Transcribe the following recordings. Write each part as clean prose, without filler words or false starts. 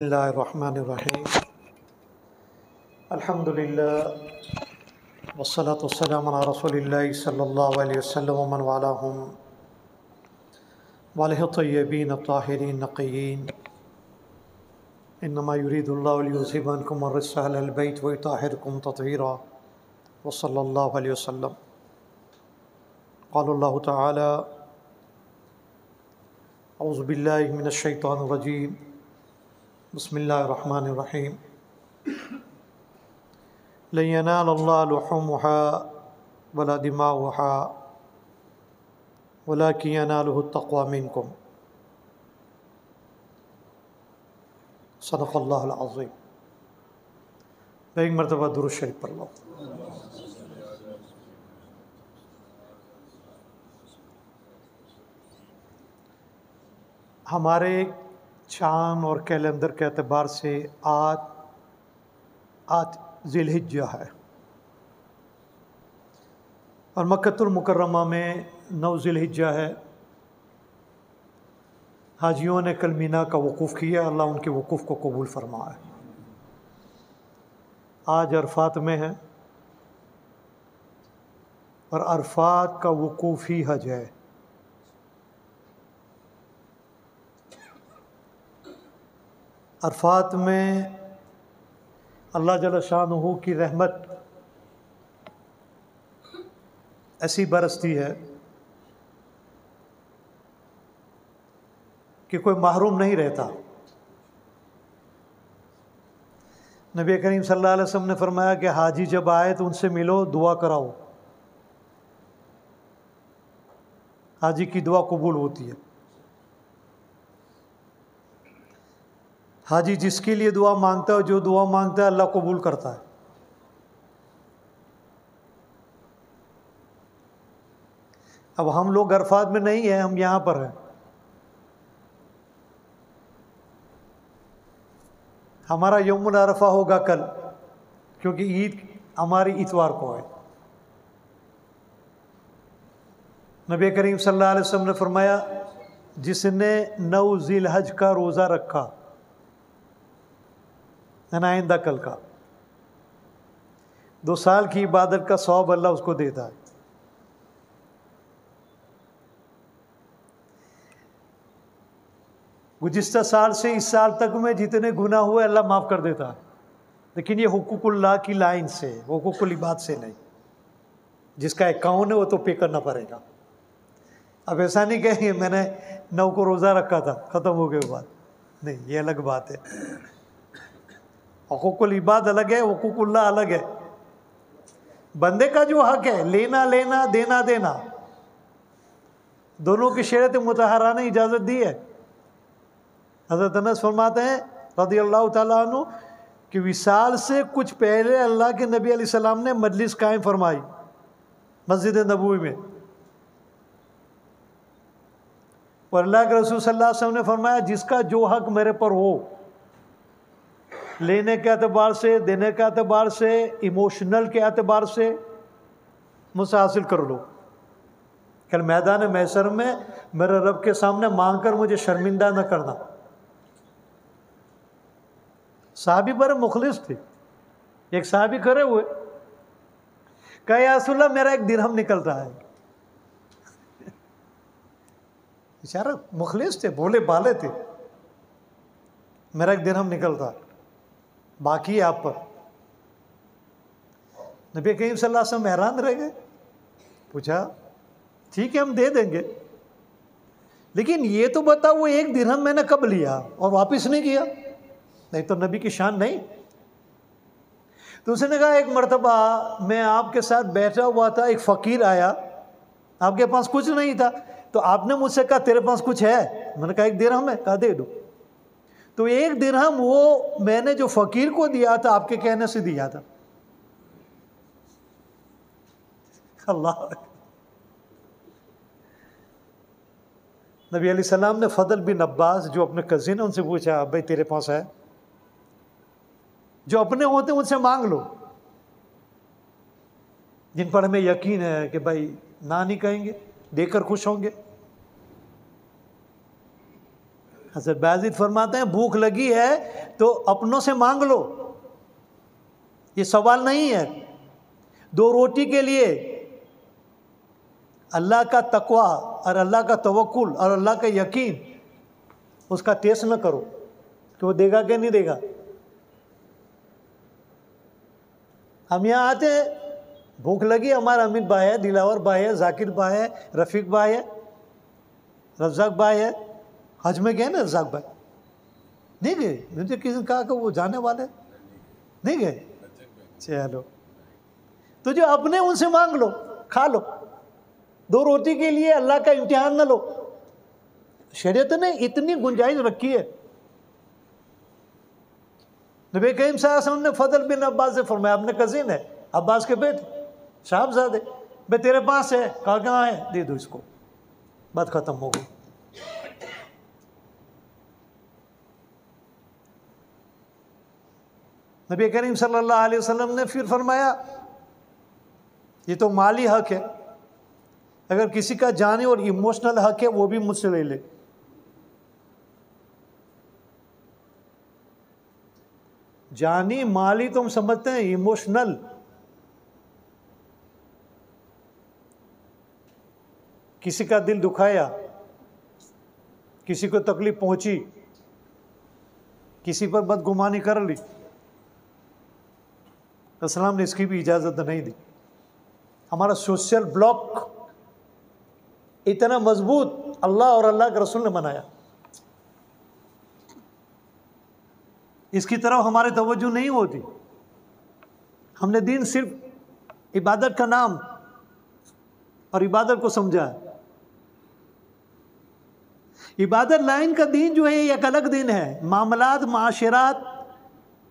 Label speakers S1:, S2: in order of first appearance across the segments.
S1: बिस्मिल्लाहिर्रहमानिर्रहीम अल्हम्दुलिल्लाह वस्सलातु वस्सलामु अला रसूलिल्लाहि सल्लल्लाहु अलैहि वसल्लम व मन वालाहुम व अलैहि तय्यबीन ताहिरीन नक़ीयीन इन्नमा युरीदुल्लाहु लियुज़हिबा अन्कुम अर्रिज्स अहलल बैत व युताहिरकुम तत्हीरा व सल्लल्लाहु अलैहि वसल्लम क़ाला अल्लाहु तआला औज़ु बिल्लाहि मिनश शैतानिर रजीम बिस्मिल्लाहिर्रहमानिर्रहीम लन यनालल्लाह लुहूमुहा वला दिमाउहा वलाकिन यनालुहु तक़वा मिनकुम सदक़ल्लाहुल अज़ीम। एक मरतबा दुरूद शरीफ पढ़ लो। हमारे चाँद और कैलेंडर के एतबार से आज ज़िलहिज्जा है और मक्कतुल मुकर्रमा में 9 ज़िलहिज्जा है। हाजियों ने कल मीना का वक़ूफ़ किया, अल्लाह उनके वक़ूफ़ को कबूल फरमाए। आज अरफात में है और अरफात का वक़ूफ़ ही हज है। अरफात में अल्लाह जल्ल शानुहु की रहमत ऐसी बरसती है कि कोई महरूम नहीं रहता। नबी करीम सल्लल्लाहु अलैहि वसल्लम ने फरमाया कि हाजी जब आए तो उनसे मिलो, दुआ कराओ। हाजी की दुआ कबूल होती है। हाजी जिसके लिए दुआ मांगता है, जो दुआ मांगता है, अल्लाह कबूल करता है। अब हम लोग अरफात में नहीं हैं, हम यहाँ पर हैं। हमारा यौमुल अरफा होगा कल, क्योंकि ईद हमारी इतवार को है। नबी करीम सल्लल्लाहु अलैहि वसल्लम ने फरमाया, जिसने 9 ज़िलहज का रोज़ा रखा, आइंदा कल का 2 साल की इबादत का सवाब अल्लाह उसको देता है। गुज़िश्ता साल से इस साल तक में जितने गुनाह हुए अल्लाह माफ़ कर देता है, लेकिन ये हुकूकुल्लाह की लाइन से, हुकूकुल इबाद से नहीं। जिसका अकाउंट है वो तो पे करना पड़ेगा। अब ऐसा नहीं कहेंगे मैंने 9 को रोज़ा रखा था, ख़त्म हो गए बात, नहीं, ये अलग बात है। हुकूकुल इबाद अलग है, हुकूकुल्लाह अलग है। बंदे का जो हक है, लेना लेना, देना देना, दोनों की शरीयत मुतहरा ने इजाज़त दी है। हज़रत अनस फरमाते हैं रज़ियल्लाहु ताला अन्हु कि विसाल से कुछ पहले अल्लाह के नबी अलैहि सलाम ने मजलिस कायम फरमाई मस्जिद नबवी में, और अल्लाह के रसूल सल्लल्लाहु अलैहि वसल्लम ने फरमाया, जिसका जो हक मेरे पर हो, लेने के एतबार से, देने के एतबार से, इमोशनल के एतबार से, मुझसे हासिल कर लो। कल मैदान महशर में मेरे रब के सामने मांग कर मुझे शर्मिंदा न करना। साहबी बड़े मुखलिस थे। एक साहबी खड़े हुए, कहा या रसूल अल्लाह मेरा एक दिरहम निकल रहा है। बेचारा मुखलिस थे, भोले भाले थे। मेरा एक दिरहम निकल रहा, बाकी है आप पर। नबी करीम सल्लल्लाहु अलैहि वसल्लम हैरान रह गए। पूछा, ठीक है हम दे देंगे, लेकिन ये तो बताओ वो 1 दिरहम मैंने कब लिया और वापस नहीं किया? नहीं तो नबी की शान नहीं। तो उसने कहा, एक मरतबा मैं आपके साथ बैठा हुआ था, एक फ़कीर आया, आपके पास कुछ नहीं था, तो आपने मुझसे कहा तेरे पास कुछ है? मैंने कहा 1 दिरहम है। कहा दे दो। तो 1 दिरहम वो मैंने जो फ़कीर को दिया था, आपके कहने से दिया था। अल्लाह। नबी अलैहि सलाम ने फदल बिन अब्बास जो अपने कज़िन है उनसे पूछा, भाई तेरे पास है? जो अपने होते उनसे मांग लो, जिन पर हमें यकीन है कि भाई ना नहीं कहेंगे, देकर खुश होंगे। हज़रत बायज़ीद फरमाते हैं भूख लगी है तो अपनों से मांग लो, ये सवाल नहीं है। 2 रोटी के लिए अल्लाह का तकवा और अल्लाह का तवक्कुल और अल्लाह का यकीन, उसका टेस्ट न करो कि वो देगा कि नहीं देगा। हम यहाँ आते हैं, भूख लगी, हमारा अमित भाई है, दिलावर भाई है, जाकिर भाई है, रफ़ीक भाई है, रज़ाक भाई है, हज में गए ना रज़ाक भाई, नहीं गए? मुझे किसी ने कहा कि वो जाने वाले नहीं गए। चलो, तो जो अपने उनसे मांग लो, खा लो। 2 रोटी के लिए अल्लाह का इम्तिहान न लो। शरीयत ने इतनी गुंजाइश रखी है। नबी करीम सल्लल्लाहु अलैहि वसल्लम ने फजल बिन अब्बास से फरमाया, अपने कज़िन है, अब्बास के बेटे, साहबजादे, भाई तेरे पास है, कहा कहाँ है, दे दो इसको, बात खत्म हो गई। नबी करीम सल्लल्लाहु अलैहि वसल्लम ने फिर फरमाया, ये तो माली हक है, अगर किसी का जानी और इमोशनल हक है वो भी मुझसे ले ले। जानी माली तो हम समझते हैं, इमोशनल किसी का दिल दुखाया, किसी को तकलीफ पहुंची, किसी पर बदगुमानी कर ली, इस्लाम ने इसकी भी इजाज़त नहीं दी। हमारा सोशल ब्लॉक इतना मजबूत अल्लाह और अल्लाह के रसूल ने बनाया, इसकी तरफ हमारी तवज्जो नहीं होती। हमने दीन सिर्फ इबादत का नाम और इबादत को समझा है। इबादत लाइन का दीन जो है ये एक अलग दीन है। मामलात, माशरात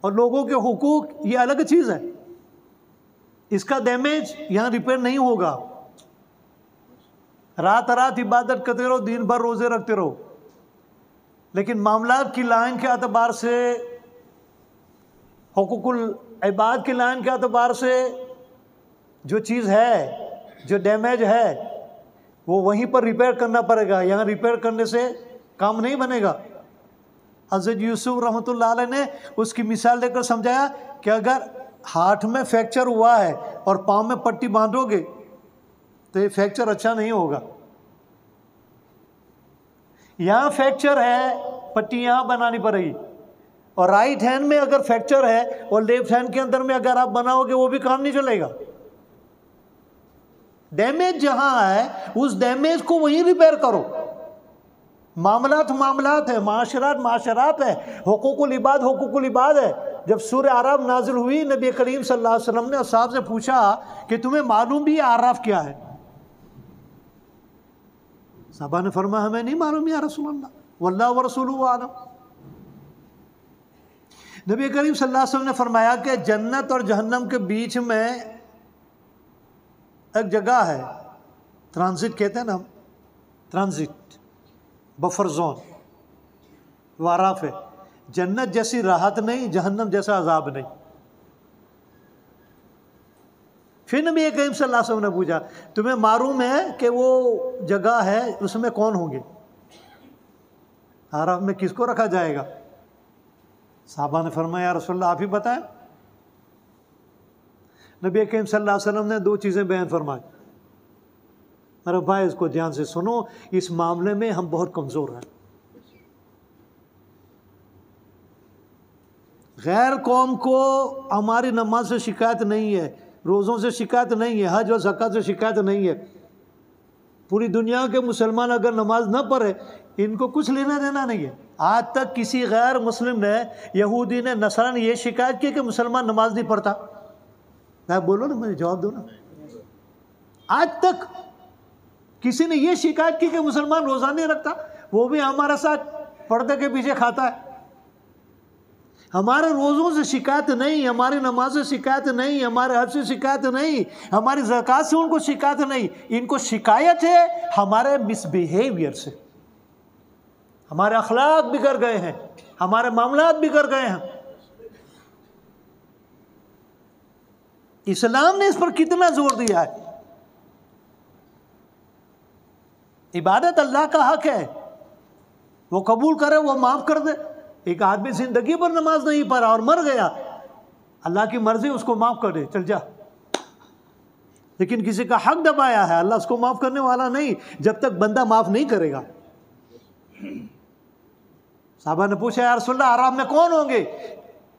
S1: और लोगों के हुकूक ये अलग चीज़ है। इसका डैमेज यहाँ रिपेयर नहीं होगा। रात रात इबादत करते रहो, दिन भर रोज़े रखते रहो, लेकिन मामलात की लाइन के अतबार से, हुकूकुल इबाद की लाइन के अतबार से जो चीज़ है, जो डैमेज है, वो वहीं पर रिपेयर करना पड़ेगा। यहाँ रिपेयर करने से काम नहीं बनेगा। हज़रत यूसुफ रहमतुल्लाह अलैह ने उसकी मिसाल देकर समझाया कि अगर हाथ में फ्रैक्चर हुआ है और पाँव में पट्टी बांधोगे तो ये फ्रैक्चर अच्छा नहीं होगा। यहाँ फ्रैक्चर है, पट्टी यहाँ बनानी पड़ेगी, और राइट हैंड में अगर फ्रैक्चर है और लेफ्ट हैंड के अंदर में अगर आप बनाओगे वो भी काम नहीं चलेगा। डैमेज जहां है उस डैमेज को वहीं रिपेयर करो। मामलात मामलात है, माशरात माशरात है, हुकूकुल इबाद है। जब सूरह आराफ नाजिल हुई, नबी करीम सल्लल्लाहु अलैहि वसल्लम ने असहाब से पूछा कि तुम्हें मालूम भी आराफ क्या है? साहबा ने फरमाया हमें नहीं मालूम या रसूल अल्लाह, वल्लाहु व रसूलुहु आलम। नबी करीम सल्लल्लाहु अलैहि वसल्लम ने फरमाया कि जन्नत और जहन्नम के बीच में एक जगह है, ट्रांजिट कहते हैं ना, ट्रांजिट, बफर जोन, वो आराफ है। जन्नत जैसी राहत नहीं, जहन्नम जैसा अजाब नहीं। फिर नबी करीम सल्लल्लाहु अलैहि वसल्लम ने पूछा तुम्हें मालूम है कि वो जगह है उसमें कौन होंगे? आराफ में किसको रखा जाएगा? साहबा ने फरमाया या रसूलल्लाह आप ही बताएं। नबी करीम सल्लल्लाहु अलैहि वसल्लम ने 2 चीज़ें बयान फरमाई। अरे भाई इसको ध्यान से सुनो, इस मामले में हम बहुत कमज़ोर हैं। गैर कौम को हमारी नमाज से शिकायत नहीं है, रोज़ों से शिकायत नहीं है, हज और ज़कात से शिकायत नहीं है। पूरी दुनिया के मुसलमान अगर नमाज न पढ़े, इनको कुछ लेना देना नहीं है। आज तक किसी गैर मुस्लिम ने, यहूदी ने, नसरा ने ये शिकायत की कि मुसलमान नमाज नहीं पढ़ता? मैं बोलो ना, मुझे जवाब दो ना। आज तक किसी ने ये शिकायत की कि मुसलमान रोज़ा नहीं रखता? वो भी हमारे साथ पर्दे के पीछे खाता है। हमारे रोज़ों से शिकायत नहीं, हमारी नमाज से शिकायत नहीं, हमारे हज से शिकायत नहीं, हमारी ज़कात से उनको शिकायत नहीं। इनको शिकायत है हमारे मिसबिहेवियर से। हमारे अखलाक बिगड़ गए हैं, हमारे मामलात बिगड़ गए हैं। इस्लाम ने इस पर कितना जोर दिया है। इबादत अल्लाह का हक है, वो कबूल करे, वो माफ़ कर दे। एक आदमी ज़िंदगी भर नमाज नहीं पढ़ा और मर गया, अल्लाह की मर्ज़ी उसको माफ़ कर दे, चल जा। लेकिन किसी का हक दबाया है, अल्लाह उसको माफ़ करने वाला नहीं जब तक बंदा माफ़ नहीं करेगा। साहबा ने पूछा, या रसूलल्लाह आराम में कौन होंगे?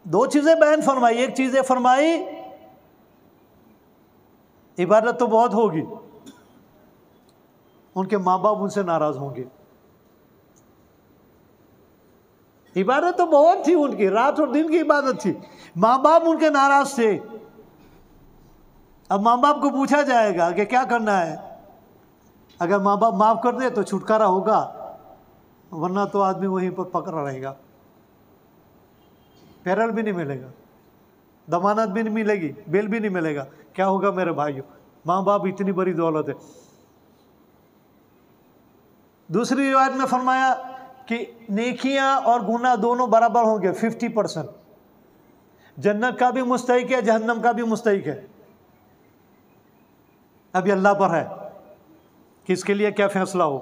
S1: दो चीज़ें बयान फरमाई। एक चीज़ें फरमाई, इबादत तो बहुत होगी, उनके माँ बाप उनसे नाराज़ होंगे। इबादत तो बहुत थी उनकी, रात और दिन की इबादत थी, माँ बाप उनके नाराज़ थे। अब माँ बाप को पूछा जाएगा कि क्या करना है। अगर माँ बाप माफ़ कर दे तो छुटकारा होगा, वरना तो आदमी वहीं पर पकड़ा रहेगा, पैरल भी नहीं मिलेगा, जमानत भी नहीं मिलेगी, बेल भी नहीं मिलेगा। क्या होगा मेरे भाइयों? माँ बाप इतनी बड़ी दौलत है। दूसरी रिवायत में फरमाया कि नेकियां और गुनाह दोनों बराबर होंगे, 50%। जन्नत का भी मुस्तहिक है, जहन्नम का भी मुस्तहिक है। अभी अल्लाह पर है कि इसके लिए क्या फैसला हो।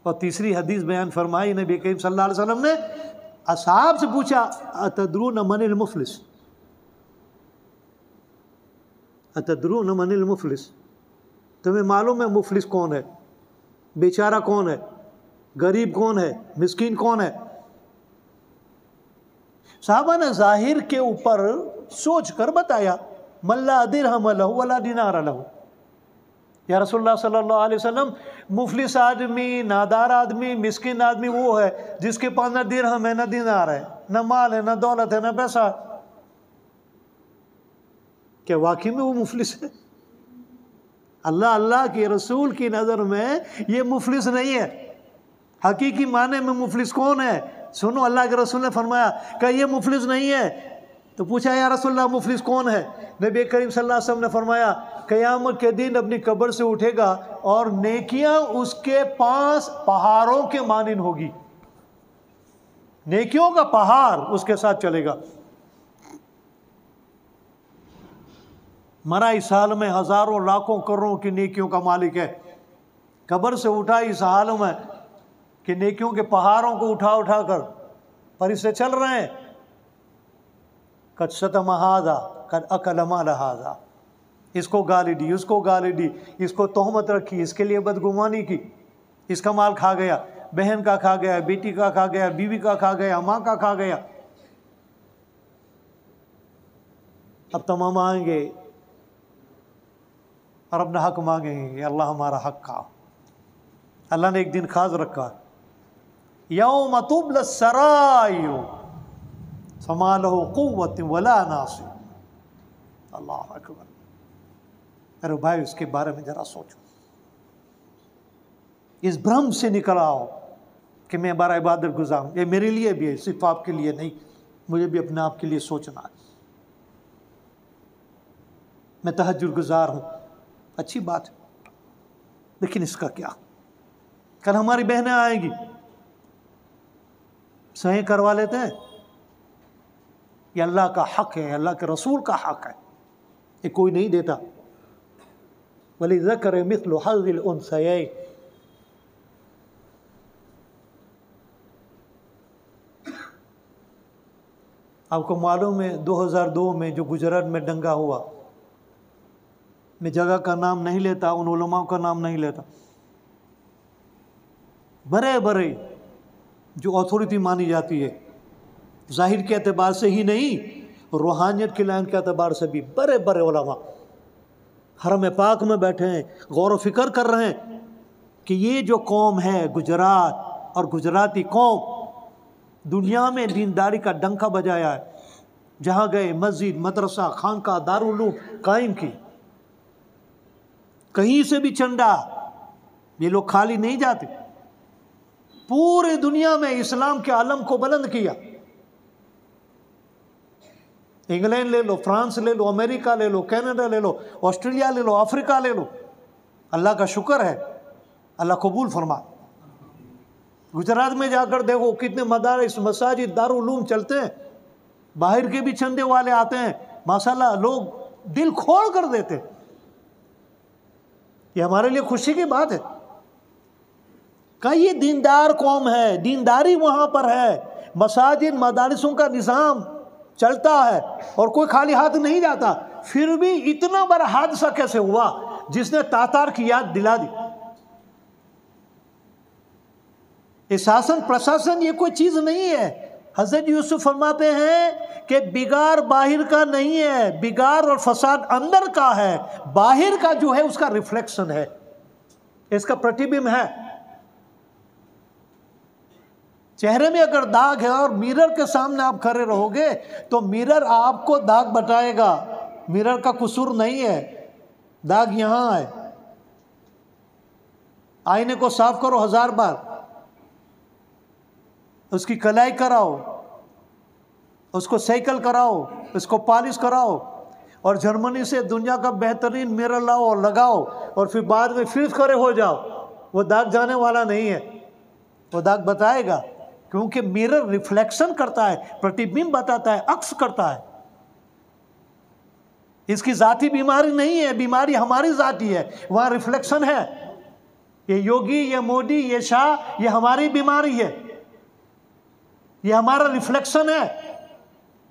S1: और तीसरी हदीस बयान फरमाई, नबी करीम सल्लल्लाहु अलैहि वसल्लम ने असहाब से पूछा, अतदरून मनिल मुफलिस, अतदरून मनिल मुफलिस, तुम्हें मालूम है मुफलिस कौन है? बेचारा कौन है? गरीब कौन है? मिस्कीन कौन है? साहबा ने जाहिर के ऊपर सोच कर बताया, मल्ला दिरहम लहु वला दिनार लहु। या रसूलुल्लाह सल्लल्लाहु अलैहि वसल्लम, मुफलिस आदमी, नादार आदमी, मिस्किन आदमी वो है जिसके पास न दिरहम है, न दिनार है, न माल है, न दौलत है, न पैसा। क्या वाकई में वो मुफलिस है? अल्लाह अल्लाह के रसूल की नज़र में ये मुफलिस नहीं है। हकीकी माने में मुफलिस कौन है? सुनो, अल्लाह के रसूल ने फरमाया कि ये मुफलिस नहीं है। तो पूछा, या रसूलल्लाह मुफलिस कौन है? नबी करीम सल्लल्लाहु अलैहि वसल्लम ने फरमाया, क़यामत के दिन अपनी कब्र से उठेगा और नेकियां उसके पास पहाड़ों के मानिन होगी। नेकियों का पहाड़ उसके साथ चलेगा। मरा इस हाल में हजारों लाखों करोड़ों की नेकियों का मालिक है, कब्र से उठा इस हाल में कि नेकियों के पहाड़ों को उठा उठा कर पर इससे चल रहे हैं। कद शतम हाजा कद अकल माल हाजा, इसको गाली दी, उसको गाली दी, इसको तोहमत रखी, इसके लिए बदगुमानी की, इसका माल खा गया, बहन का खा गया, बेटी का खा गया, बीवी का खा गया, माँ का खा गया। अब तमाम आएंगे और अपना हक मांगेंगे, अल्लाह हमारा हक खा। अल्लाह ने एक दिन खास रखा, यौम तुबला सराइर फमा लहु कुव्वत वला नासिर। अल्लाह अकबर। अरे भाई, उसके बारे में जरा सोचो। इस भ्रम से निकल आओ कि मैं बड़ा इबादत गुजार हूँ। ये मेरे लिए भी है, सिर्फ आपके लिए नहीं, मुझे भी अपने आप के लिए सोचना है। मैं तहज्जुद गुजार हूँ, अच्छी बात है, लेकिन इसका क्या? कल हमारी बहनें आएंगी, सही करवा लेते हैं। ये अल्लाह का हक है, अल्लाह के रसूल का हक है, ये कोई नहीं देता। वलिज़कर मिस्लु हज़्ज़िल उन्सयैन। आपको मालूम है 2002 में जो गुजरात में दंगा हुआ, मैं जगह का नाम नहीं लेता, उन उलमाओं का नाम नहीं लेता, बड़े बड़े जो अथॉरिटी मानी जाती है, जाहिर के एतबार से ही नहीं, रूहानियत की लाइन के एतबार से भी बड़े बड़े उलमा हरम पाक में बैठे हैं, गौर व फिक्र कर रहे हैं कि ये जो कौम है गुजरात और गुजराती कौम, दुनिया में दीनदारी का डंका बजाया है। जहाँ गए मस्जिद, मदरसा, खानका, दारुल उलूम कायम की। कहीं से भी चंदा, ये लोग खाली नहीं जाते, पूरे दुनिया में इस्लाम के आलम को बुलंद किया। इंग्लैंड ले लो, फ्रांस ले लो, अमेरिका ले लो, कनाडा ले लो, ऑस्ट्रेलिया ले लो, अफ्रीका ले लो। अल्लाह का शुक्र है, अल्लाह कबूल फरमा। गुजरात में जाकर देखो कितने मदारिस, मसाजिद, दारुल उलूम चलते हैं, बाहर के भी चंदे वाले आते हैं, माशाल्लाह लोग दिल खोल कर देते हैं। ये हमारे लिए खुशी की बात है। कई दीनदार कौम है, दीनदारी वहाँ पर है, मसाजिद मदारिसों का निज़ाम चलता है और कोई खाली हाथ नहीं जाता। फिर भी इतना बड़ा हादसा कैसे हुआ जिसने तातार की याद दिला दी? ये शासन प्रशासन ये कोई चीज़ नहीं है। हज़रत यूसुफ फरमाते हैं कि बिगाड़ बाहर का नहीं है, बिगाड़ और फसाद अंदर का है, बाहर का जो है उसका रिफ्लेक्शन है, इसका प्रतिबिंब है। चेहरे में अगर दाग है और मिरर के सामने आप खड़े रहोगे तो मिरर आपको दाग बताएगा, मिरर का कसूर नहीं है, दाग यहां है। आईने को साफ करो 1000 बार, उसकी कलाई कराओ, उसको साइकिल कराओ, उसको पॉलिश कराओ और जर्मनी से दुनिया का बेहतरीन मिरर लाओ और लगाओ और फिर बाद में फिर खड़े हो जाओ, वो दाग जाने वाला नहीं है, वो दाग बताएगा। क्योंकि मिरर रिफ्लेक्शन करता है, प्रतिबिंब बताता है, अक्स करता है। इसकी जाती बीमारी नहीं है, बीमारी हमारी जाती है, वहां रिफ्लेक्शन है। ये योगी, ये मोदी, ये शाह, ये हमारी बीमारी है, ये हमारा रिफ्लेक्शन है।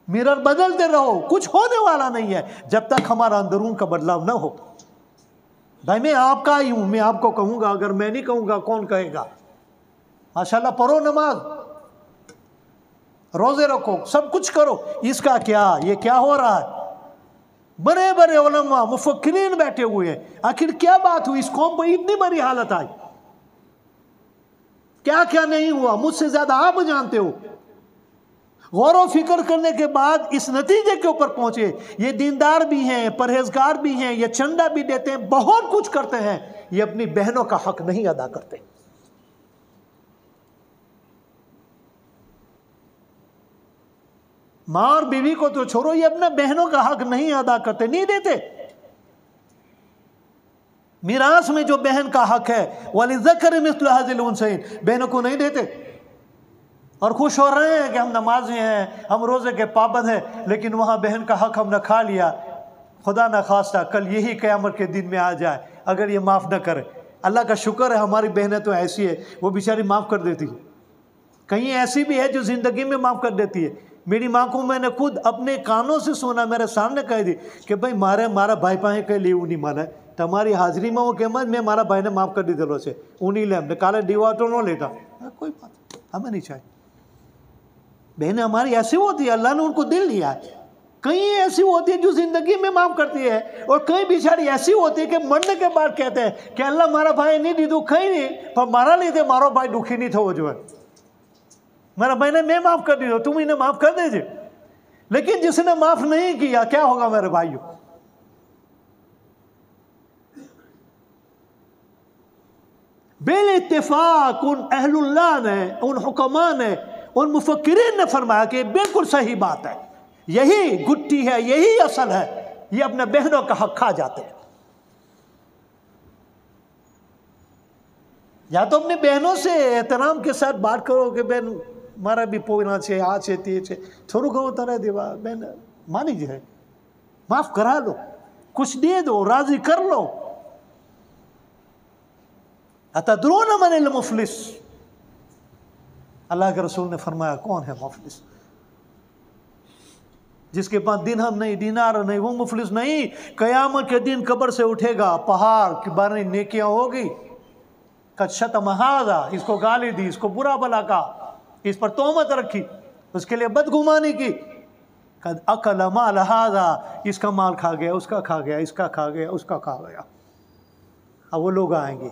S1: मिरर बदलते रहो, कुछ होने वाला नहीं है जब तक हमारा अंदरून का बदलाव ना हो। भाई मैं आपका ही हूं, मैं आपको कहूंगा, अगर मैं नहीं कहूंगा कौन कहेगा? माशाल्लाह पढ़ो नमाज, रोजे रखो, सब कुछ करो, इसका क्या, ये क्या हो रहा है? बड़े बड़े उलमा मुफक्किरीन बैठे हुए हैं, आखिर क्या बात हुई, इस कौम पर इतनी बड़ी हालत आई, क्या क्या नहीं हुआ, मुझसे ज्यादा आप जानते हो। गौर व फिक्र करने के बाद इस नतीजे के ऊपर पहुंचे, ये दीनदार भी हैं, परहेजगार भी हैं, ये चंदा भी देते हैं, बहुत कुछ करते हैं, ये अपनी बहनों का हक नहीं अदा करते। माँ और बीवी को तो छोड़ो, ये अपने बहनों का हक नहीं अदा करते, नहीं देते। मिरास में जो बहन का हक है, वलिज़्ज़करि मिस्लु हाज़िल उन्सयैन, बहनों को नहीं देते। और खुश हो रहे हैं कि हम नमाजी हैं, हम रोज़े के पाबंद हैं, लेकिन वहाँ बहन का हक हमने खा लिया। खुदा न खास्ता कल यही क़यामत के दिन में आ जाए अगर ये माफ़ न करे। अल्लाह का शुक्र है हमारी बहनें तो ऐसी है, वो बेचारी माफ़ कर देती है। कहीं ऐसी भी है जो ज़िंदगी में माफ़ कर देती है। मेरी माँ को मैंने खुद अपने कानों से सुना, मेरे सामने कह दी कि भाई मारा भाई पाए के लिए ऊनी माना है, तुम्हारी हाजिरी में वो कहमत मैं मारा भाई ने माफ़ कर दी दिलों से, ऊनी ले हमने काले दीवा तो न लेता, कोई बात हमें नहीं चाहिए। बहनें हमारी ऐसी होती है, अल्लाह ने उनको दिल दिया है। कई ऐसी होती है जो ज़िंदगी में माफ़ करती है, और कई बेचारी ऐसी होती है कि मरने के बाद कहते हैं कि अल्लाह मारा भाई नहीं दी दुख ही नहीं, पर मारा नहीं थे, मारो भाई दुखी नहीं था वो जो है, मेरा भाई ने मैं माफ़ कर दी, तुम इन्हें माफ़ कर दीजिए। लेकिन जिसने माफ़ नहीं किया क्या होगा मेरे भाइयों? बेल इत्तेफाक उन अहलुल्लाह ने, उन हुक्मा ने, उन मुफक्किरीन ने फरमाया कि बिल्कुल सही बात है, यही गुट्टी है, यही असल है, ये अपने बहनों का हक खा जाते हैं। या तो अपनी बहनों से एहतराम के साथ बात करो कि बहन मारा भी पोना छे, आ छे, ते छे, थोड़ू घणो तरह देवा बहन मानी जाए, माफ करा लो, कुछ दे दो, राजी कर लो। अतदरून मनिल मुफलिस, अल्लाह के रसूल ने फरमाया कौन है मुफलिस? जिसके पास दिरहम नहीं, दीनार नहीं, वो मुफलिस नहीं। कयामत के दिन कब्र से उठेगा, पहाड़ की बारी नेकियां होगी, कच्छत महाजा, इसको गाली दी, इसको बुरा भला कहा, इस पर तोहमत रखी, उसके लिए बदगुमानी की, कद अकल माल हाजा, इसका माल खा गया, उसका खा गया, इसका खा गया, उसका खा गया। अब वो लोग आएंगे,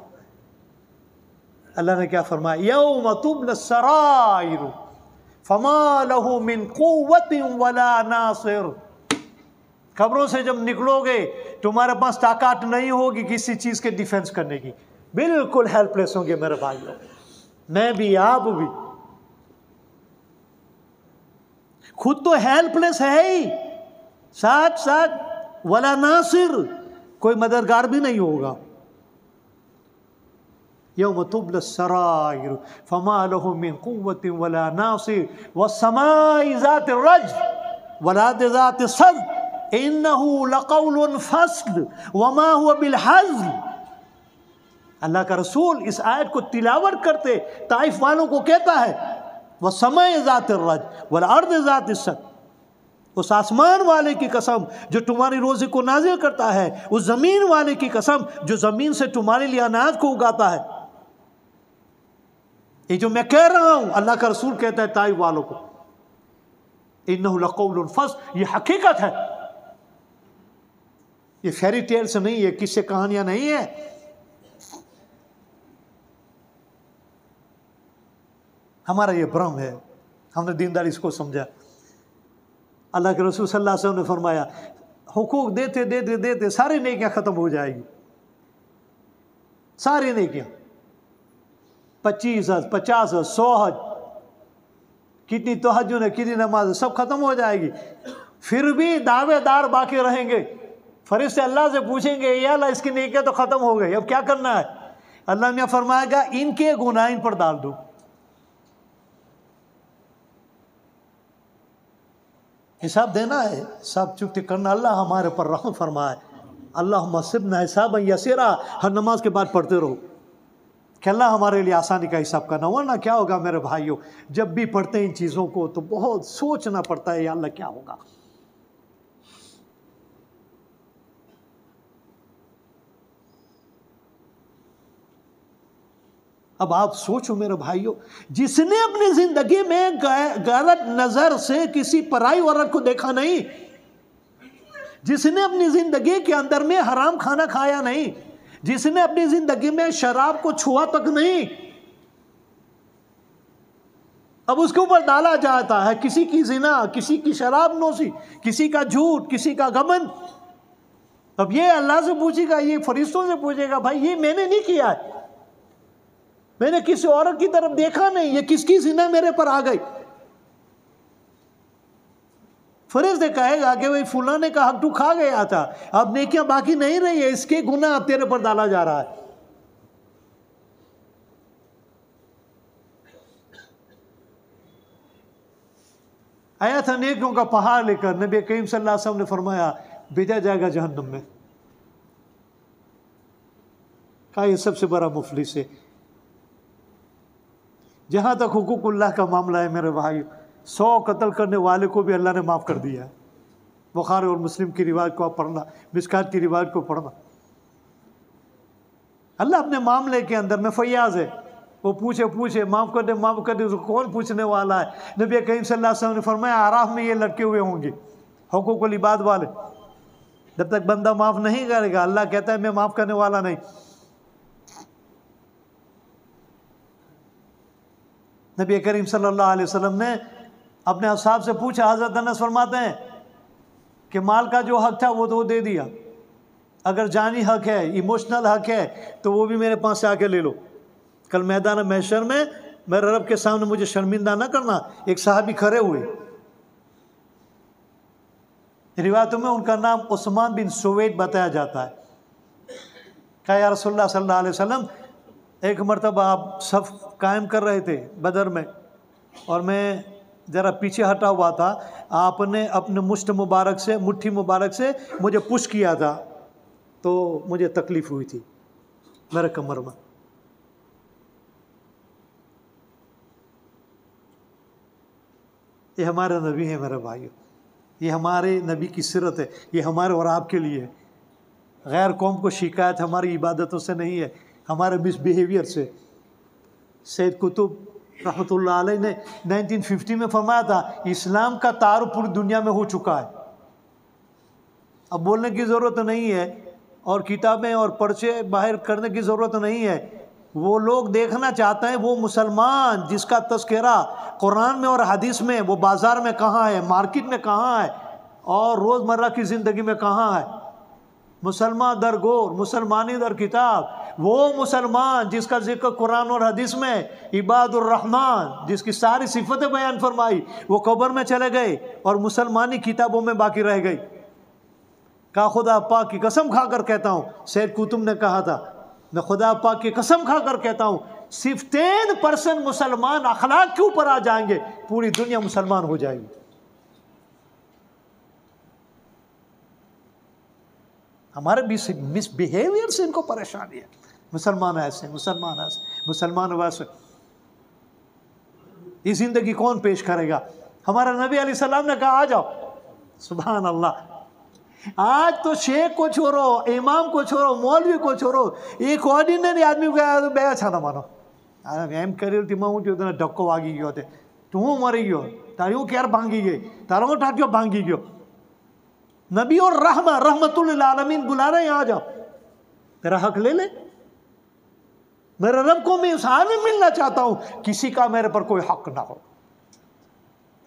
S1: अल्लाह ने क्या फरमाया, यौम तुबला सराइर फमा लहू मिन कुव्वतिन वला नासिर। खबरों से जब निकलोगे तुम्हारे पास ताकत नहीं होगी किसी चीज के डिफेंस करने की, बिल्कुल हेल्पलेस होंगे मेरे भाइयों, मैं भी आप भी। खुद तो हेल्पलेस है ही, साथ साथ वला नासिर, कोई मददगार भी नहीं होगा। यौम तुबला सराइर फमा लहू मिन कुव्वतिन वला नासिर वस्समाइ ज़ाति रज वलाद ज़ाति सद इन्नहु लक़ौलुन फ़स्ल वमा हुवा बिल हज़्ल। अल्लाह का रसूल इस आयत को तिलावत करते ताइफ वालों को कहता है, वह समय ज़ात रज वल अर्द ज़ात इस्सत, उस आसमान वाले की कसम जो तुम्हारी रोज़ी को नाजिल करता है, उस ज़मीन वाले की कसम जो ज़मीन से तुम्हारे लिए अनाज को उगाता है। ये जो मैं कह रहा हूँ, अल्लाह का रसूल कहता है ताइफ वालों को, इन्नहु लक़ौलुन फ़स्ल, ये हकीकत है, ये फेरी टेल से नहीं है, किससे कहानियां नहीं है। हमारा ये भ्रम है, हमने दीनदारी इसको समझा। अल्लाह के रसूल सल्लल्लाहु अलैहि वसल्लम ने फरमाया, हुकूक देते देते देते सारी नेकियां ख़त्म हो जाएगी, सारी नेकियां, 25 हज, 50 हज, 100 हज, कितनी तहज्जुद है, कितनी नमाज, सब खत्म हो जाएगी। फिर भी दावेदार बाकी रहेंगे। फरिश्ते अल्लाह से पूछेंगे, या अल्लाह इसकी नेकियां तो ख़त्म हो गई, अब क्या करना है? अल्लाह मियाँ फरमाएगा, इनके गुनाह इन पर डाल दो। हिसाब देना है, सब चुकती करना। अल्लाह हमारे पर रहम फरमाए। अल्लाह मसिबना हिसाब यसीरा, हर नमाज के बाद पढ़ते रहो कि अल्लाह हमारे लिए आसानी का हिसाब करना। वरना क्या होगा मेरे भाइयों, जब भी पढ़ते हैं इन चीज़ों को तो बहुत सोचना पड़ता है, या अल्लाह क्या होगा। अब आप सोचो मेरे भाइयों, जिसने अपनी जिंदगी में गलत नजर से किसी पराई औरत को देखा नहीं, जिसने अपनी जिंदगी के अंदर में हराम खाना खाया नहीं, जिसने अपनी जिंदगी में शराब को छुआ तक नहीं, अब उसके ऊपर डाला जाता है किसी की जिना, किसी की शराब नोशी, किसी का झूठ, किसी का गमन। अब ये अल्लाह से पूछेगा, ये फरिश्तों से पूछेगा, भाई ये मैंने नहीं किया है, मैंने किसी औरत की तरफ देखा नहीं, ये किसकी जिना मेरे पर आ गई। फरिश्ते कहेगा कि भाई फुलाने का हक तू खा गया था, अब नेकियां बाकी नहीं रही है, इसके गुनाह अब तेरे पर डाला जा रहा है। आया था नेकियों का पहाड़ लेकर, नबी करीम सल्लल्लाहु अलैहि वसल्लम ने फरमाया, भेजा जाएगा जहन्नम में। कहा ये सबसे बड़ा मुफलिस है। जहाँ तक हुकूकुल्लाह का मामला है मेरे भाई, 100 कत्ल करने वाले को भी अल्लाह ने माफ़ कर दिया है। बुखारी और मुस्लिम की रिवायत को आप पढ़ना, मिस्कात की रिवायत को पढ़ना। अल्लाह अपने मामले के अंदर में फैयाज है, वो पूछे माफ़ कर दे, उसको कौन पूछने वाला है। नबी करीम सल्लल्लाहु अलैहि वसल्लम ने फरमाया, आराफ में ये लटके हुए होंगे हुकूकुल इबाद वाले, जब तक बंदा माफ़ नहीं करेगा अल्लाह कहता है मैं माफ़ करने वाला नहीं। नबी करीम सल्लल्लाहु अलैहि वसल्लम ने अपने असहाब से पूछा, हज़रत अनस फरमाते हैं कि माल का जो हक था वो तो दे दिया, अगर जानी हक है, इमोशनल हक है, तो वो भी मेरे पास से आके ले लो। कल मैदान महशर में मेरे रब के सामने मुझे शर्मिंदा ना करना। एक साहबी खड़े हुए, रिवायतों में उनका नाम उस्मान बिन सुवैद बताया जाता है। कहा या रसूलुल्लाह सल्लल्लाहु अलैहि वसल्लम, एक मरतबा आप सब कायम कर रहे थे बदर में और मैं ज़रा पीछे हटा हुआ था, आपने अपने मुट्ठी मुबारक से मुझे पुश किया था, तो मुझे तकलीफ़ हुई थी मेरे कमर में। ये हमारे नबी है मेरे भाइयों, ये हमारे नबी की सीरत है, ये हमारे और आपके लिए है। गैर कौम को शिकायत हमारी इबादतों से नहीं है, हमारे मिसबिहेवियर से। सैयद कुतुब रहमतुल्लाह अलैह ने 1950 में फरमाया था, इस्लाम का तारुफ पूरी दुनिया में हो चुका है, अब बोलने की ज़रूरत नहीं है और किताबें और पर्चे बाहर करने की ज़रूरत नहीं है। वो लोग देखना चाहते हैं वो मुसलमान जिसका तज़किरा कुरान में और हदीस में, वो बाज़ार में कहाँ है, मार्केट में कहाँ है और रोज़मर्रा की ज़िंदगी में कहाँ है। मुसलमान दर गोर, मुसलमानी दर किताब, वो मुसलमान जिसका जिक्र कुरान और हदीस में, इबादुर रहमान जिसकी सारी सिफतें बयान फरमाई, वो कब्र में चले गए और मुसलमानी किताबों में बाकी रह गई। कहा खुदा पाक की कसम खाकर कहता हूँ, सैयद कुतुब ने कहा था, मैं खुदा पाक की कसम खाकर कहता हूँ, सिर्फ 10% मुसलमान अखलाक के ऊपर आ जाएंगे, पूरी दुनिया मुसलमान हो जाएगी। हमारे मिसबिहेवियर से इनको परेशानी है। मुसलमान ऐसे, मुसलमान ऐसे, मुसलमान वैसे। ये ज़िंदगी कौन पेश करेगा? हमारा नबी अलैहिस्सलाम ने कहा आ जाओ। सुभान अल्लाह। आज तो शेख को छोड़ो, इमाम को छोड़ो, मौलवी को छोड़ो, एक ऑर्डिनरी आदमी को कहा तो બે છાના માનો। એમ કર્યું તેમાં હું તને ધક્કો વાગી ગયો તે, તું હું મરી ગયો, તારી હું ક્યારે ભાંગી ગઈ, તારો હું ટાંક્યો ભાંગી ગયો। नबी और रहमतुल लिल आलमीन बुला रहे हैं, आ जाओ, तेरा हक ले ले। मेरे रब को मैं उस हाल में मिलना चाहता हूं किसी का मेरे पर कोई हक ना हो।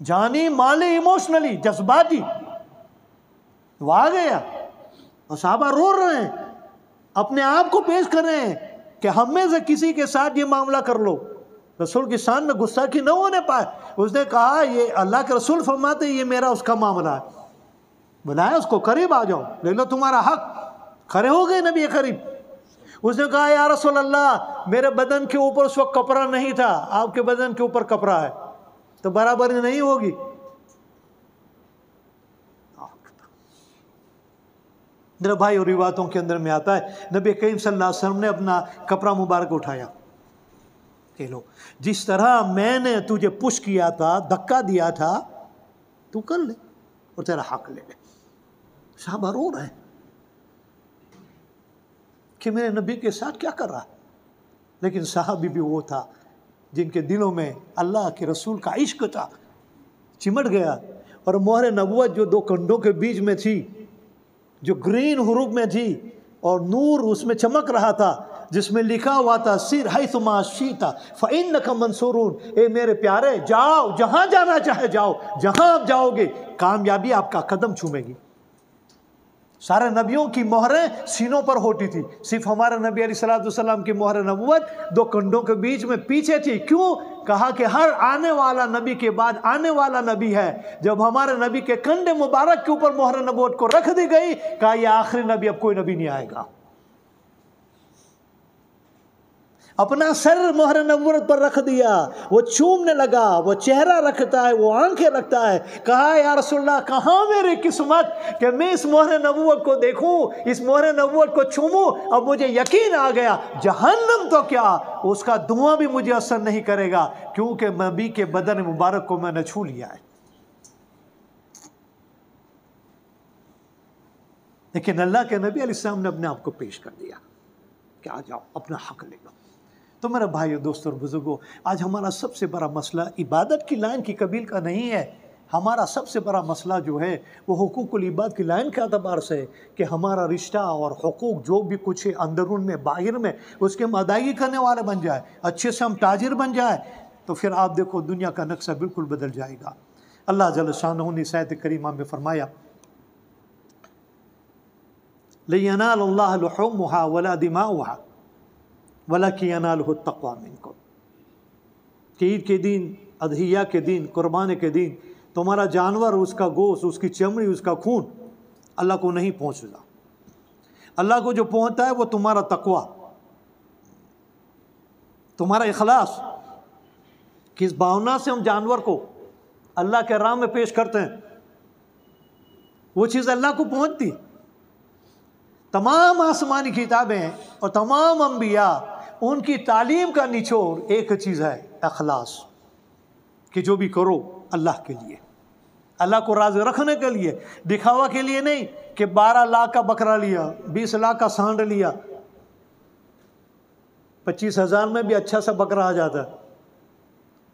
S1: जानी माली इमोशनली, जज्बाती वो आ गया और साहबा रो रहे हैं, अपने आप को पेश कर रहे हैं कि हम में से किसी के साथ ये मामला कर लो। रसूल की शान में गुस्ताखी न होने पाए। उसने कहा ये अल्लाह के रसूल फरमाते ये मेरा उसका मामला है। बुलाया उसको, करीब आ जाओ, ले लो तुम्हारा हक। खड़े हो गए नबी करीब। उसने कहा या रसूल अल्लाह, मेरे बदन के ऊपर उस वक्त कपड़ा नहीं था, आपके बदन के ऊपर कपड़ा है, तो बराबरी नहीं होगी। मेरे भाई और रिवायतों के अंदर में आता है नबी करीम सल्लल्लाहु अलैहि वसल्लम ने अपना कपड़ा मुबारक उठाया। कह लो जिस तरह मैंने तुझे पुश किया था, धक्का दिया था, तू कर ले और तेरा हक ले ले। साहबा रो रहे हैं कि मेरे नबी के साथ क्या कर रहा है। लेकिन साहबी भी वो था जिनके दिलों में अल्लाह के रसूल का इश्क था, चिमट गया। और मोहर नबुवत जो दो कंधों के बीच में थी, जो ग्रीन हुरूफ में थी और नूर उसमें चमक रहा था, जिसमें लिखा हुआ था सिर हैसुमा शीता फ़इन्नका मंसूरून। ए मेरे प्यारे, जाओ, जहां जाना चाहे जाओ, जहां आप जाओगे कामयाबी आपका कदम चूमेगी। सारे नबियों की मोहरें सीनों पर होती थी, सिर्फ हमारे नबी अलैहिस्सलाम की मोहर नबुवत दो कंधों के बीच में पीछे थी। क्यों? कहा कि हर आने वाला नबी के बाद आने वाला नबी है। जब हमारे नबी के कंधे मुबारक के ऊपर मोहर नबुवत को रख दी गई, कहा यह आखिरी नबी, अब कोई नबी नहीं आएगा। अपना सर मोहर नबुवत पर रख दिया, वो चूमने लगा, वो चेहरा रखता है, वो आंखें रखता है। कहा या रसूलल्लाह, कहाँ मेरी किस्मत कि मैं इस मोहर नबुवत को देखूं, इस मोहर नबुवत को चूमूं। अब मुझे यकीन आ गया, जहन्नम तो क्या, उसका धुआं भी मुझे असर नहीं करेगा, क्योंकि नबी के बदन मुबारक को मैंने छू लिया है। लेकिन अल्लाह के नबी अलैहिस्सलाम ने अपने आप को पेश कर दिया कि आ जाओ, अपना हक ले लो। तो मेरे भाइयों, दोस्तों और बुजुर्गों, आज हमारा सबसे बड़ा मसला इबादत की लाइन की कबील का नहीं है। हमारा सबसे बड़ा मसला जो है वो हुकूकुल इबाद की लाइन के अतबार से है कि हमारा रिश्ता और हुकूक जो भी कुछ है अंदरून में बाहर में, उसके हम अदायगी करने वाले बन जाए, अच्छे से हम ताजिर बन जाए, तो फिर आप देखो दुनिया का नक्शा बिल्कुल बदल जाएगा। अल्लाह जल्ल शानहू ने आयत करीमा में फरमाया लियनालल्लाहु लुहूमुहा वला दिमाउहा वलाकिन यनालुहु तक़वा मिनकुम। कि ईद के दिन, अदहिया के दिन, कुर्बानी के दिन तुम्हारा जानवर, उसका गोश्त, उसकी चमड़ी, उसका खून अल्लाह को नहीं पहुँचता। अल्लाह को जो पहुँचता है वो तुम्हारा तक़वा, तुम्हारा इखलास। किस भावना से हम जानवर को अल्लाह के राह में पेश करते हैं, वो चीज़ अल्लाह को पहुँचती। तमाम आसमानी किताबें और तमाम अंबिया, उनकी तालीम का निचोड़ एक चीज़ है, अखलास। कि जो भी करो अल्लाह के लिए, अल्लाह को राज़ी रखने के लिए, दिखावा के लिए नहीं कि 12 लाख का बकरा लिया, 20 लाख का सांड लिया, 25,000 में भी अच्छा सा बकरा आ जाता है।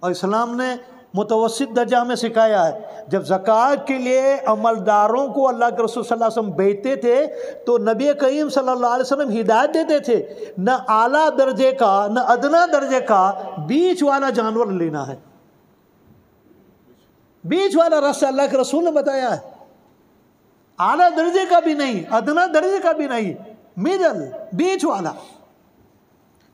S1: और इस्लाम ने मुतवस्सित दर्जा में सिखाया है। जब ज़कात के लिए अमलदारों को अल्लाह के रसूल सल्लल्लाहु अलैहि वसल्लम भेजते थे तो नबी करीम सल्लल्लाहु अलैहि वसल्लम हिदायत देते थे, न आला दर्जे का न अदना दर्जे का, बीच वाला जानवर लेना है। बीच वाला रास्ता अल्लाह के रसूल ने बताया है। आला दर्जे का भी नहीं, अदना दर्जे का भी नहीं, मिडल, बीच वाला।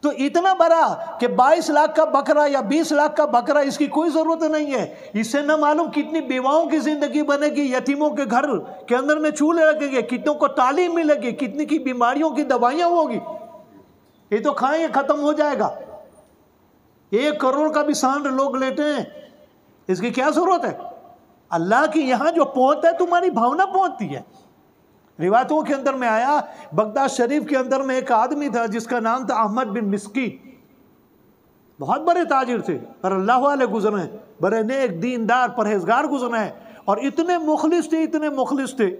S1: तो इतना बड़ा कि 22 लाख का बकरा या 20 लाख का बकरा, इसकी कोई ज़रूरत नहीं है। इससे न मालूम कितनी बेवाओं की ज़िंदगी बनेगी, यतीमों के घर के अंदर में चूल्हे लगेंगे, कितनों को तालीम मिलेगी, कितनी की बीमारियों की दवाइयाँ होगी। ये तो खाएंगे ख़त्म हो जाएगा। 1 करोड़ का भी सांड लोग लेते हैं, इसकी क्या ज़रूरत है। अल्लाह की यहाँ जो पहुँच है तुम्हारी भावना पहुँचती है। रिवायतों के अंदर में आया, बगदाद शरीफ के अंदर में एक आदमी था जिसका नाम था अहमद बिन मिस्कीन। बहुत बड़े ताजिर थे, पर अल्लाह वाले गुजरे, बड़े नेक दीनदार परहेजगार गुजरे, और इतने मुखलिस थे, इतने मुखलिस थे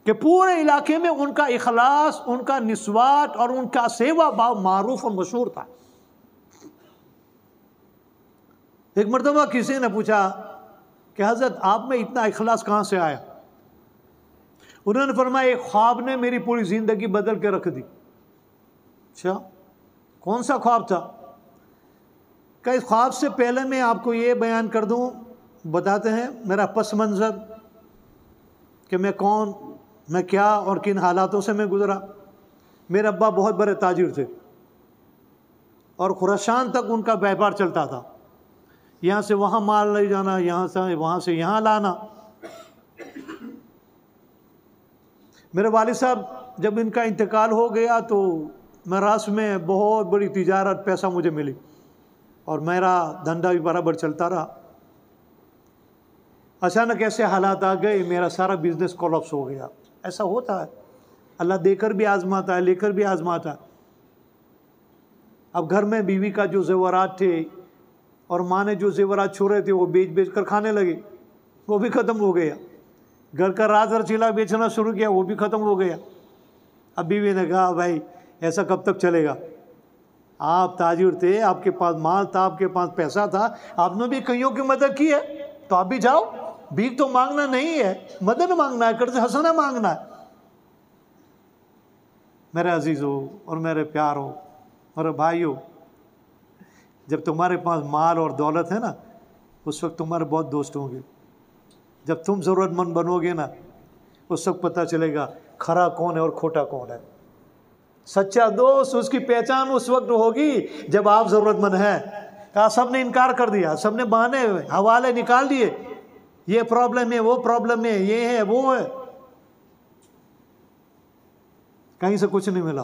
S1: कि पूरे इलाके में उनका इखलास, उनका निस्वात और उनका सेवा भाव मारूफ और मशहूर था। एक मर्तबा किसी ने पूछा कि हज़रत आप में इतना इखलास कहाँ से आया? उन्होंने फरमाया, एक ख्वाब ने मेरी पूरी ज़िंदगी बदल के रख दी। अच्छा, कौन सा ख्वाब था? क्या इस ख्वाब से पहले मैं आपको ये बयान कर दूं, बताते हैं मेरा पस मंज़र कि मैं कौन, मैं क्या और किन हालातों से मैं गुज़रा। मेरे अब्बा बहुत बड़े ताजिर थे और खुरासान तक उनका व्यापार चलता था, यहाँ से वहाँ माल ले जाना, वहाँ से यहाँ लाना। मेरे वालिद साहब जब इनका इंतकाल हो गया तो महाराष्ट्र में बहुत बड़ी तिजारत, पैसा मुझे मिली और मेरा धंधा भी बराबर चलता रहा। अचानक ऐसे हालात आ गए, मेरा सारा बिजनेस कोलैप्स हो गया। ऐसा होता है, अल्लाह देकर भी आजमाता है, लेकर भी आजमाता है। अब घर में बीवी का जो जेवरात थे और माँ ने जो जेवरात छोड़े थे वो बेच बेच कर खाने लगे, वो भी ख़त्म हो गया। घर का राज और चिला बेचना शुरू किया, वो भी ख़त्म हो गया। अब बीवी ने कहा, भाई ऐसा कब तक चलेगा? आप ताजिर थे, आपके पास माल था, आपके पास पैसा था, आपने भी कईयों की मदद की है, तो आप भी जाओ। भीख तो मांगना नहीं है, मदद मांगना है, कर्ज हसना मांगना है। मेरे अजीज़ों और मेरे प्यारों और भाइयों, जब तुम्हारे पास माल और दौलत है ना, उस वक्त तुम्हारे बहुत दोस्त होंगे। जब तुम ज़रूरतमंद बनोगे ना, उस वक्त पता चलेगा खरा कौन है और खोटा कौन है। सच्चा दोस्त, उसकी पहचान उस वक्त होगी जब आप ज़रूरतमंद हैं। कहा सबने इनकार कर दिया, सबने बहाने हवाले निकाल दिए, ये प्रॉब्लम है, वो प्रॉब्लम है, ये है, वो है, कहीं से कुछ नहीं मिला।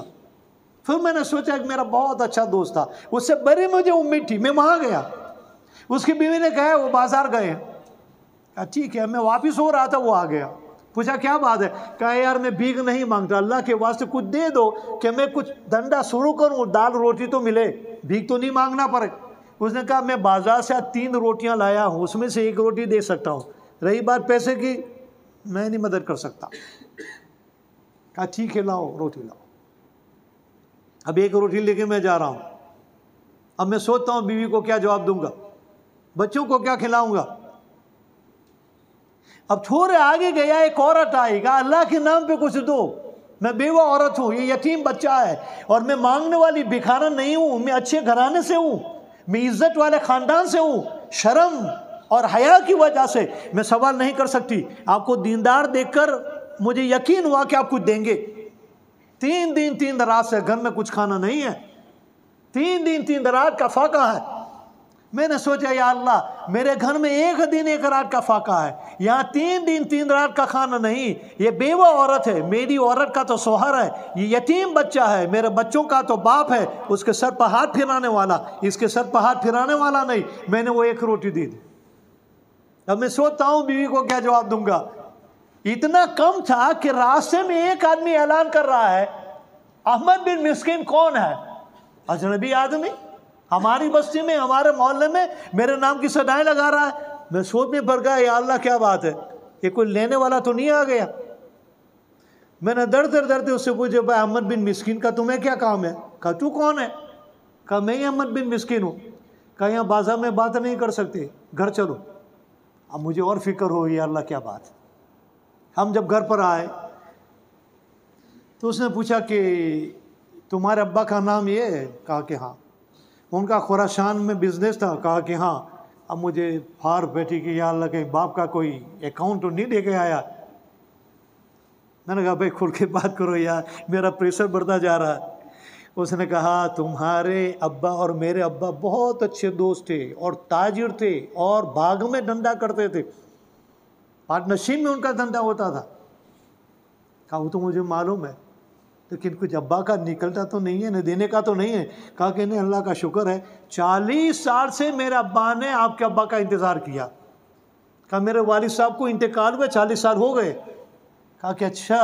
S1: फिर मैंने सोचा कि मेरा बहुत अच्छा दोस्त था, उससे बड़ी मुझे उम्मीद थी। मैं वहाँ गया, उसकी बीवी ने कहा वो बाजार गए। ठीक है, मैं वापिस हो रहा था, वो आ गया। पूछा क्या बात है? कहा यार मैं भीख नहीं मांगता, अल्लाह के वास्ते कुछ दे दो कि मैं कुछ धंधा शुरू करूं, दाल रोटी तो मिले, भीख तो नहीं मांगना पड़े। उसने कहा मैं बाजार से 3 रोटियां लाया हूं, उसमें से 1 रोटी दे सकता हूं, रही बात पैसे की, मैं नहीं मदद कर सकता। कहा ठीक है, लाओ रोटी लाओ। अब 1 रोटी लेके मैं जा रहा हूं। अब मैं सोचता हूं बीवी को क्या जवाब दूंगा, बच्चों को क्या खिलाऊंगा। अब थोड़े आगे गया, एक औरत आई, कहा अल्लाह के नाम पे कुछ दो, मैं बेवा औरत हूँ, ये यतीम बच्चा है, और मैं मांगने वाली भिखारन नहीं हूँ, मैं अच्छे घराने से हूँ, मैं इज्जत वाले ख़ानदान से हूँ। शर्म और हया की वजह से मैं सवाल नहीं कर सकती। आपको दीनदार देखकर मुझे यकीन हुआ कि आप कुछ देंगे। 3 दिन 3 रात से घर में कुछ खाना नहीं है, 3 दिन 3 रात का फाका है। मैंने सोचा या अल्लाह, मेरे घर में 1 दिन 1 रात का फाका है, यहाँ 3 दिन 3 रात का खाना नहीं। ये बेवा औरत है, मेरी औरत का तो सोहर है, ये यतीम बच्चा है, मेरे बच्चों का तो बाप है, उसके सर पर हाथ फिराने वाला, इसके सर पर हाथ फिराने वाला नहीं। मैंने वो 1 रोटी दी थी। अब मैं सोचता हूँ बीवी को क्या जवाब दूंगा। इतना कम था कि रास्ते में एक आदमी ऐलान कर रहा है, अहमद बिन मिस्कीन कौन है? अजनबी आदमी हमारी बस्ती में, हमारे मोहल्ले में मेरे नाम की सदाएं लगा रहा है। मैं सोचने पर गया, या अल्लाह क्या बात है, ये कोई लेने वाला तो नहीं आ गया। मैंने डरते उससे पूछा, भाई अहमद बिन मिस्कीन का तुम्हें क्या काम है? कहा तू कौन है? कहा मैं ही अहमद बिन मिस्कीन हूँ। कहा यहाँ बाजार में बात नहीं कर सकते, घर चलो। अब मुझे और फिक्र हो, या अल्लाह क्या बात है। हम जब घर पर आए तो उसने पूछा कि तुम्हारे अब्बा का नाम ये है? कहा कि हाँ। उनका खुरासान में बिजनेस था? कहा कि हाँ। अब मुझे फार बैठी कि या अल्लाह के बाप का कोई अकाउंट तो नहीं दे के आया। मैंने कहा भाई खुल के बात करो यार, मेरा प्रेशर बढ़ता जा रहा है। उसने कहा तुम्हारे अब्बा और मेरे अब्बा बहुत अच्छे दोस्त थे और ताजिर थे और बाग में धंधा करते थे, पार्टनरशिप में उनका धंधा होता था। कहा वो तो मुझे मालूम है, लेकिन कुछ अब्बा का निकलता तो नहीं है, न देने का तो नहीं है। कहा कि नहीं, अल्लाह का शुक्र है 40 साल से मेरे अब्बा ने आपके अब्बा का इंतज़ार किया। कहा मेरे वालिद साहब को इंतकाल हुए 40 साल हो गए। कहा कि अच्छा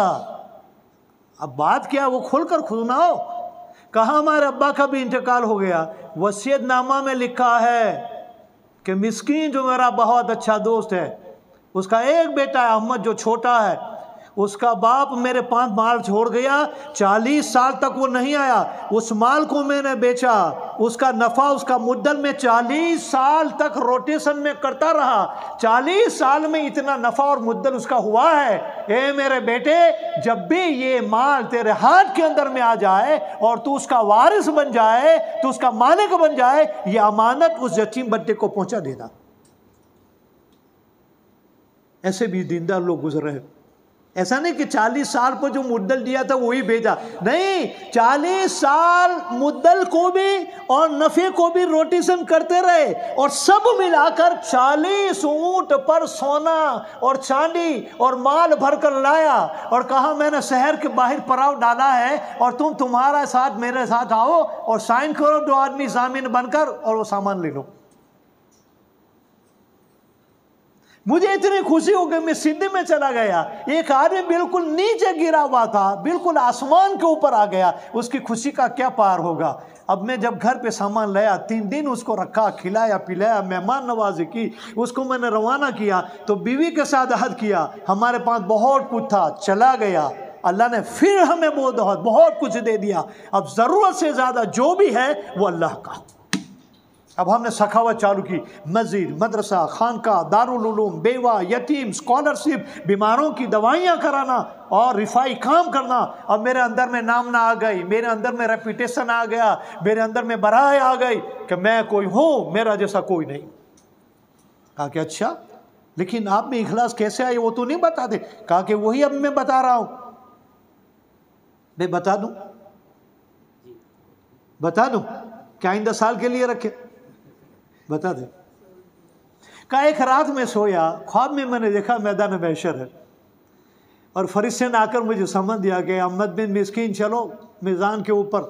S1: अब बात क्या, वो खोलकर सुनाओ। कहा हमारे अब्बा का भी इंतकाल हो गया, वसीयतनामा में लिखा है कि मिस्कीन जो मेरा बहुत अच्छा दोस्त है, उसका एक बेटा है अहमद जो छोटा है, उसका बाप मेरे पास माल छोड़ गया, 40 साल तक वो नहीं आया, उस माल को मैंने बेचा, उसका नफ़ा उसका मुद्दल में 40 साल तक रोटेशन में करता रहा, 40 साल में इतना नफ़ा और मुद्दल उसका हुआ है। ए मेरे बेटे, जब भी ये माल तेरे हाथ के अंदर में आ जाए और तू उसका वारिस बन जाए, तू उसका मालिक बन जाए, ये अमानत उस यतीम बच्चे को पहुंचा देना। ऐसे भी दीनदार लोग गुजरे हैं। ऐसा नहीं कि 40 साल पर जो मुद्दल दिया था वही भेजा, नहीं, 40 साल मुद्दल को भी और नफे को भी रोटेशन करते रहे और सब मिलाकर 40 ऊंट पर सोना और चांदी और माल भरकर लाया और कहा मैंने शहर के बाहर पड़ाव डाला है और तुम्हारा साथ मेरे साथ आओ और साइन करो, 2 आदमी जामीन बनकर, और वो सामान ले लो। मुझे इतनी खुशी हो गई, मैं सीधे में चला गया। एक आदमी बिल्कुल नीचे गिरा हुआ था, बिल्कुल आसमान के ऊपर आ गया, उसकी खुशी का क्या पार होगा। अब मैं जब घर पे सामान लाया, 3 दिन उसको रखा, खिलाया पिलाया, मेहमान नवाजी की, उसको मैंने रवाना किया तो बीवी के साथ अहद किया, हमारे पास बहुत कुछ था, चला गया, अल्लाह ने फिर हमें बहुत कुछ दे दिया। अब ज़रूरत से ज़्यादा जो भी है वो अल्लाह का। अब हमने सखावत चालू की, मस्जिद, मदरसा, खानका, दारुल उलूम, बेवा, यतीम, स्कॉलरशिप, बीमारों की दवाइयाँ कराना और रिफाई काम करना। अब मेरे अंदर में नामना आ गई, मेरे अंदर में रेपुटेशन आ गया, मेरे अंदर में बराह आ गई कि मैं कोई हूँ, मेरा जैसा कोई नहीं। कहा कि अच्छा, लेकिन आप में इखलास कैसे आई वो तो नहीं बताते। कहा कि वही अब मैं बता रहा हूँ। मैं बता दूँ क्या आइंदा साल के लिए रखे? बता दे। का एक रात में सोया, ख्वाब में मैंने देखा मैदान महशर है और फरिश्ते ने आकर मुझे समझ दिया कि अहमद बिन मिस्कीन चलो मीज़ान के ऊपर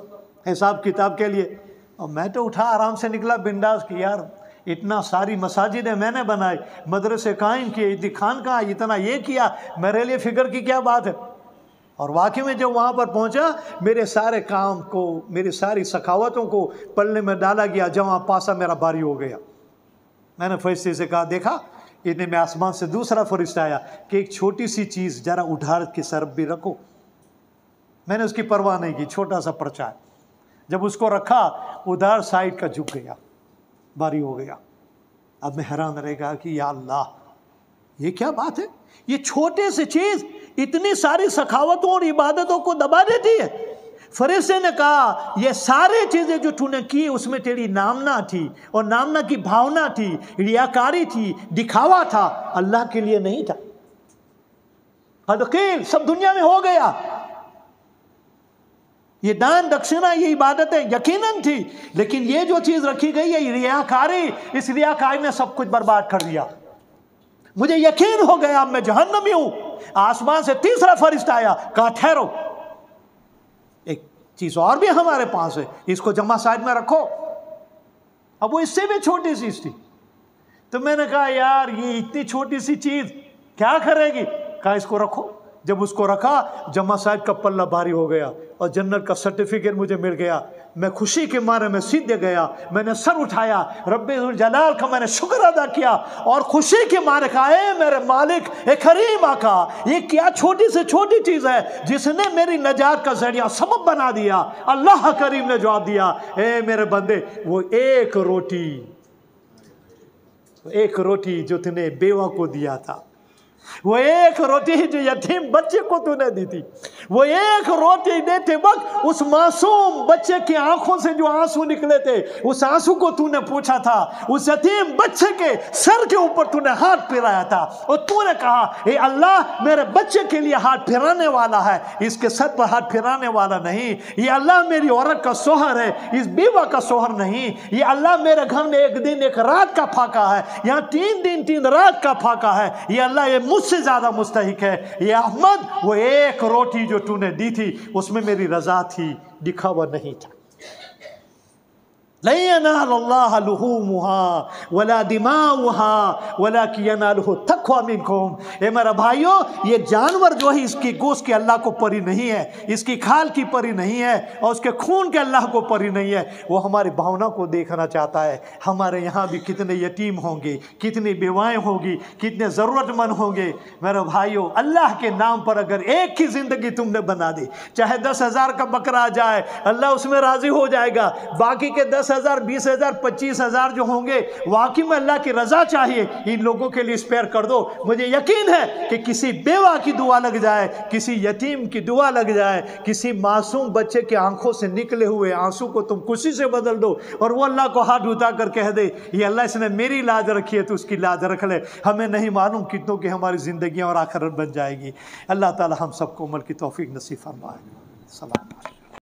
S1: हिसाब किताब के लिए। और मैं तो उठा, आराम से निकला बिंदास की, यार इतना सारी मसाजिदें मैंने बनाई, मदरसे कायम किए, इतनी खानका, इतना ये किया, मेरे लिए फ़िक्र की क्या बात है। और वाकई में जब वहाँ पर पहुँचा, मेरे सारे काम को, मेरी सारी सखावतों को पल्ले में डाला गया, जमा पासा मेरा भारी हो गया। मैंने फरिश्ते से कहा, देखा, इतने में आसमान से दूसरा फरिश्ता आया कि एक छोटी सी चीज़ ज़रा उधार की सरफ भी रखो। मैंने उसकी परवाह नहीं की, छोटा सा पर्चा है। जब उसको रखा, उधार साइड का झुक गया, भारी हो गया। अब मैं हैरान रहेगा कि या अल्लाह, ये क्या बात है, ये छोटे से चीज़ इतनी सारी सखावतों और इबादतों को दबा देती है। फरिश्ते ने कहा, ये सारी चीज़ें जो तूने की उसमें तेरी नामना थी और नामना की भावना थी, रियाकारी थी, दिखावा था, अल्लाह के लिए नहीं था। हदकील सब दुनिया में हो गया। ये दान दक्षिणा, ये इबादतें यकीनन थी, लेकिन ये जो चीज़ रखी गई है रियाकारी, इस रियाकारी ने सब कुछ बर्बाद कर दिया। मुझे यकीन हो गया अब मैं जहन्नमी हूँ। आसमान से तीसरा फरिश्ता आया, कहा ठहरो, एक चीज और भी हमारे पास है, इसको जमा साइड में रखो। अब वो इससे भी छोटी सी थी। तो मैंने कहा, यार ये इतनी छोटी सी चीज क्या करेगी? कहा इसको रखो। जब उसको रखा, जमा साइड का पल्ला भारी हो गया और जन्नत का सर्टिफिकेट मुझे मिल गया। मैं खुशी के मारे में सीधे गया, मैंने सर उठाया, रब्बुल जलाल का मैंने शुक्र अदा किया और खुशी के मारे कहा, ए मेरे मालिक, ए करीम आका, ये क्या छोटी से छोटी चीज़ है जिसने मेरी नजात का जरिया सबब बना दिया। अल्लाह करीम ने जवाब दिया, ए मेरे बंदे, वो एक रोटी जो तूने बेवा को दिया था, वो एक रोटी जो यतीम बच्चे को तूने दी थी, वो एक रोटी देते वक्त उस मासूम बच्चे की आंखों से जो आंसू निकले थे, उस आंसू को तूने पूछा था, उस यतीम बच्चे के सर के ऊपर तूने हाथ फिराया था और तूने कहा, ए अल्लाह, मेरे बच्चे के लिए हाथ फिराने वाला है, इसके सर पर हाथ फिराने वाला नहीं। ये अल्लाह मेरी औरत का सोहर है, इस बीवा का सोहर नहीं। ये अल्लाह मेरे घर में एक दिन एक रात का फाका है, यहाँ 3 दिन 3 रात का फाका है। ये अल्लाह, ये मुझसे ज्यादा मुस्तहिक है। ये अहमद, वो एक रोटी जो तूने दी थी उसमें मेरी रजा थी, दिखावा नहीं था। लन यनालल्लाह लुहूमुहा वला दिमाउहा वलाकिन यनालुहु तक़वा मिनकुम। ए मेरा भाइयों, ये जानवर जो है इसकी गोश्त के अल्लाह को परी नहीं है, इसकी खाल की परी नहीं है, और उसके खून के अल्लाह को परी नहीं है। वो हमारी भावना को देखना चाहता है। हमारे यहाँ भी कितने यतीम होंगे, कितनी बेवाएँ होंगी, कितने ज़रूरतमंद होंगे। मेरे भाइयों, अल्लाह के नाम पर अगर एक ही ज़िंदगी तुमने बना दी, चाहे 10,000 का बकरा आ जाए, अल्लाह उसमें राज़ी हो जाएगा। बाकी के 10,000, 20,000, 25,000 जो होंगे, वाकई में अल्लाह की रज़ा चाहिए, इन लोगों के लिए स्पेयर कर दो। मुझे यकीन है कि किसी बेवा की दुआ लग जाए, किसी यतीम की दुआ लग जाए, किसी मासूम बच्चे के आंखों से निकले हुए आंसू को तुम खुशी से बदल दो, और वो अल्लाह को हाथ उठा कर कह दे, ये अल्लाह इसने मेरी लाज रखी है तो उसकी लाज रख ले। हमें नहीं मालूम कितनों की हमारी ज़िंदगियाँ और आखिरत बन जाएगी। अल्लाह ताला हम सबको अमल की तौफीक नसीब फरमाए। सलाम।